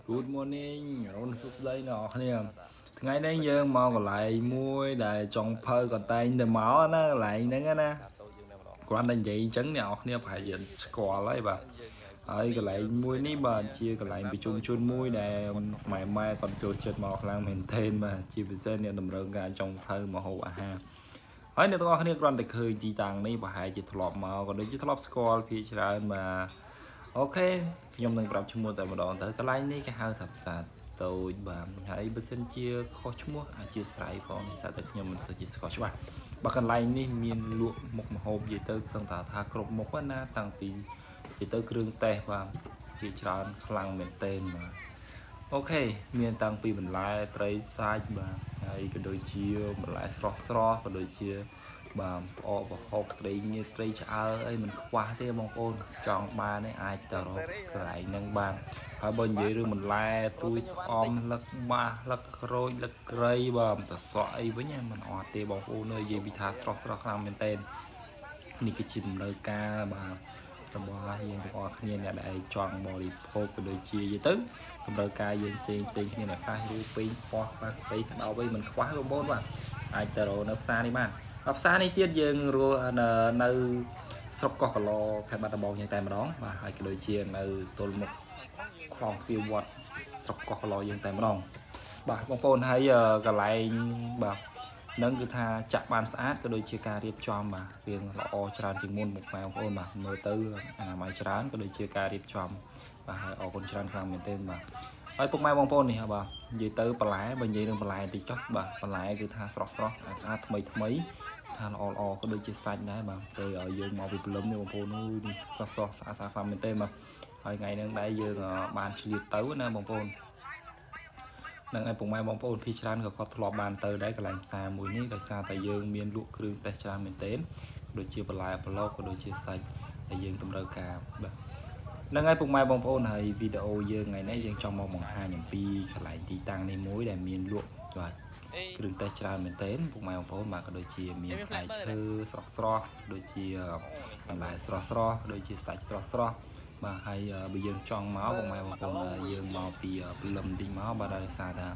Good morning អូនសួស្តីអ្នកនរថ្ងៃនេះយើងមកកន្លែងមួយដែលចង់ភៅកន្តែងទៅមកណាកន្លែងហ្នឹងណាគ្រាន់តែនិយាយអញ្ចឹងអ្នកនរប្រហែលជាស្គាល់ហើយបាទហើយកន្លែងមួយនេះបាទជាកន្លែងប្រជុំជនមួយដែលម៉ែគាត់ចូលចិត្តមកខ្លាំងមែនទែនបាទជាពិសេសអ្នកតម្រូវការចង់ភៅម្ហូបអាហារហើយអ្នកទាំងអស់គ្នាគ្រាន់តែឃើញទីតាំងនេះប្រហែលជាធ្លាប់មកក៏ដូចជាធ្លាប់ស្គាល់ភាគច្រើនបាទអូខេខ្ញុំនឹងប្រាប់ឈ្មោះតែម្ដងទៅកន្លែងនេះគេហៅថាផ្សារតូចបាទហើយបើសិនជាខុសឈ្មោះអធិស្ឋានផងនេះថាតែខ្ញុំមិនសូវជាស្គាល់ច្បាស់បើកន្លែងនេះមានលក់មុខម្ហូបនិយាយទៅសឹងថាគ្រប់មុខណាតាំងពីនិយាយទៅគ្រឿងទេសបាទវាច្រើនខ្លាំងមែនទែនបាទអូខេមានតាំងពីបន្លែត្រីសាច់បាទហើយក៏ដូចជាបន្លែស្រស់ក៏ដូចជាបាទផ្អកប្រហុកត្រីងៀតត្រីឆ្អើអីមិនខ្វះទេបងប្អូនចង់បានទេអាចទៅរកកន្លែងហ្នឹងបានហើយបើនិយាយរឿងបន្លែទួយស្អំលឹកបាសលឹកក្រូចលឹកក្រៃបាទតសក់អីវិញមិនអត់ទេបងប្អូននិយាយពីថាស្រស់ខ្លាំងមែនទែននេះគឺជាតម្រូវការបាទរបស់យើងទាំងអស់គ្នាអ្នកដែលចង់បរិភោគក៏ដូចជានិយាយទៅតម្រូវការយើងផ្សេងគ្នាអ្នកខ្លះឬពេញប៉ោះខ្លះស្ពៃក្តោបអីមិនខ្វះបងប្អូនបាទអាចទៅរកនៅផ្សារនេះបានផ្សារនេះទៀតយើងរស់នៅស្រុកកោះកឡខេត្តបាត់ដំបងយ៉ាងតែម្ដងបាទហើយក៏ដូចជានៅទល់មុខខ្លងទ្វារវត្តស្រុកកោះកឡយ៉ាងតែម្ដងបាទបងប្អូនហើយកន្លែងបាទនឹងគឺថាចាក់បានស្អាតក៏ដូចជាការរៀបចំបាទវាល្អច្រើនជាងមុនមកបងប្អូនបាទមើលទៅអនាម័យច្រើនក៏ដូចជាការរៀបចំបាទហើយអរគុណច្រើនខ្លាំងមែនទែនបាទហើយពុកម៉ែបងប្អូននេះបាទនិយាយទៅបន្លែបើនិយាយនឹងបន្លែតិចចុះបាទបន្លែគឺថាស្រស់ស្អាតថ្មីថាល្អក៏ដូចជាសាច់ដែរបាទពេលឲ្យយើងមកពីព្រលឹមនេះបងប្អូននេះស្រស់ស្អាតខ្លាំងមែនទែនបាទហើយថ្ងៃហ្នឹងដែរយើងបានឆ្លៀតទៅណាបងប្អូននឹងឲ្យពុកម៉ែបងប្អូនភីច្រើនក៏គាត់ធ្លាប់បានទៅដែរកន្លែងផ្សារមួយនេះដោយសារតែយើងមានលក់គ្រឿងទេសច្រើនមែនទែនដូចជាបន្លែប្លុកក៏ដូចជាសាច់ដែលយើងតម្រូវការបាទនឹងឲ្យពុកម៉ែបងប្អូនហើយវីដេអូយើងថ្ងៃនេះយើងចង់មកបង្ហាញអំពីកន្លែងទីតាំងនេះមួយដែលមានលក់បាទគ្រឿងទេសច្រើនមែនទែនពុកម៉ែបងប្អូនបាទក៏ដូចជាមានផ្លែឈើស្រស់ដូចជាបន្លែស្រស់ដូចជាសាច់ស្រស់បាទហើយបើយើងចង់មកពុកម៉ែបងប្អូនយើងមកពីព្រលឹមតិចមកបាទដោយសារថា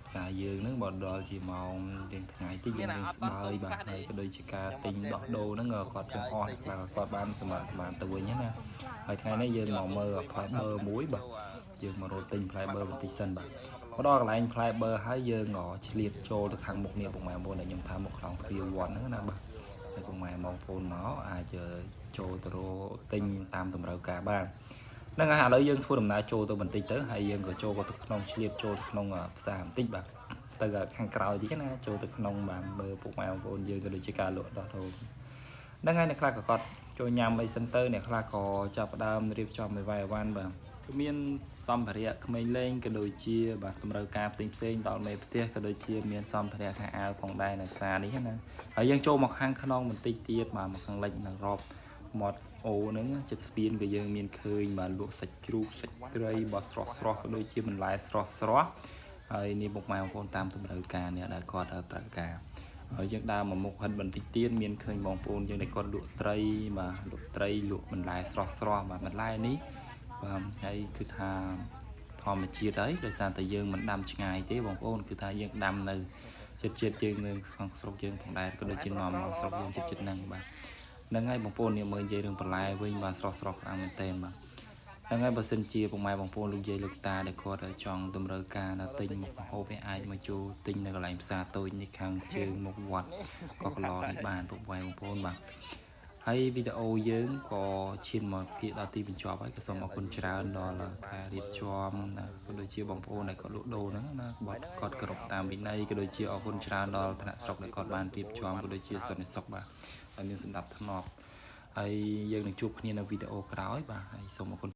ផ្សារយើងហ្នឹងបើដល់ជាម៉ោងទាំងថ្ងៃតិចយើងនឹងស្បើយបាទហើយក៏ដូចជាការទិញដោះដូរហ្នឹងគាត់ទាំងអស់គាត់បានសម្រាប់ទៅវិញណាហើយថ្ងៃនេះយើងមកមើលផ្លែបឺមួយបាទយើងមករត់ទិញផ្លែបឺបន្តិចសិនបាទមកដល់កន្លែងផ្លែបឺហើយយើងឆ្លៀតចូលទៅខាងមុខនេះពុកម៉ែបងប្អូនដែលខ្ញុំថាមុខខ្លងទ្វារវត្តហ្នឹងណាបាទហើយពុកម៉ែបងប្អូនមកអាចចូលទៅរកទិញតាមតម្រូវការបានហ្នឹងហើយឥឡូវយើងធ្វើដំណើរចូលទៅបន្តិចទៅហើយយើងក៏ចូលទៅក្នុងឆ្លៀតចូលទៅក្នុងផ្សារបន្តិចបាទទៅខាងក្រោយតិចណាចូលទៅក្នុងបាទមើលពុកម៉ែបងប្អូនយើងក៏ដូចជាការលក់ដោះដូរហ្នឹងហើយអ្នកខ្លះក៏គាត់ចូលញ៉ាំអីសិនទៅអ្នកខ្លះក៏ចាប់ផ្ដើមរៀបចំឲ្យវាយអវ៉ាន់បាទមានសម្ភារៈក្មេងលេងក៏ដូចជាបាទតម្រូវការផ្សេងដល់មេផ្ទះក៏ដូចជាមានសម្ភារៈខោអាវផងដែរនៅផ្សារនេះណាហើយយើងចូលមកខាងក្នុងបន្តិចទៀតបាទមកខាងលិចនៅរ៉បមាត់អូហ្នឹងចិត្តស្ពានក៏យើងមានឃើញបាទលក់សាច់ជ្រូកសាច់ត្រីបាទស្រស់ក៏ដូចជាបន្លែស្រស់ហើយនេះពុកម៉ែបងប្អូនតាមតម្រូវការនេះដែលគាត់ត្រូវការហើយយើងដើរមកមុខហិនបន្តិចទៀតមានឃើញបងប្អូនយើងដែលគាត់លក់ត្រីបាទលក់ត្រីលក់បន្លែស្រស់បាទបន្លែនេះបាទហើយគឺថាធម្មជាតិហើយដោយសារតែយើងមិនដាំឆ្ងាយទេបងប្អូនគឺថាយើងដាំនៅចិត្តយើងនៅក្នុងស្រុកយើងផងដែរក៏ដូចជានាំមកស្រុកយើងចិត្តហ្នឹងបាទហ្នឹងហើយបងប្អូនមើលនិយាយរឿងបន្លែវិញបាទស្រស់ខ្លាំងមែនទែនបាទហ្នឹងហើយបើសិនជាពុកម៉ែបងប្អូនលោកយាយលោកតាដែលគាត់ចង់តម្រូវការនៅទិញមុខម្ហូបវាអាចមកចូលទិញនៅកន្លែងផ្សារតូចនេះខាងជើងមុខវត្តកោះកឡនេះបានពុកម៉ែបងប្អូនបាទហើយវីដេអូយើងក៏ឈានមកគៀកដល់ទីបញ្ចប់ហើយក៏សូមអរគុណច្រើនដល់ការរៀបចំក៏ដូចជាបងប្អូនដែលគាត់លក់ដូរហ្នឹងណាគាត់គោរពតាមវិន័យក៏ដូចជាអរគុណច្រើនដល់ឋានៈស្រុកដែលគាត់បានរៀបចំក៏ដូចជាសន្តិសុខបាទហើយមានសណ្ដាប់ធ្នាប់ហើយយើងនឹងជួបគ្នានៅវីដេអូក្រោយបាទហើយសូមអរគុណ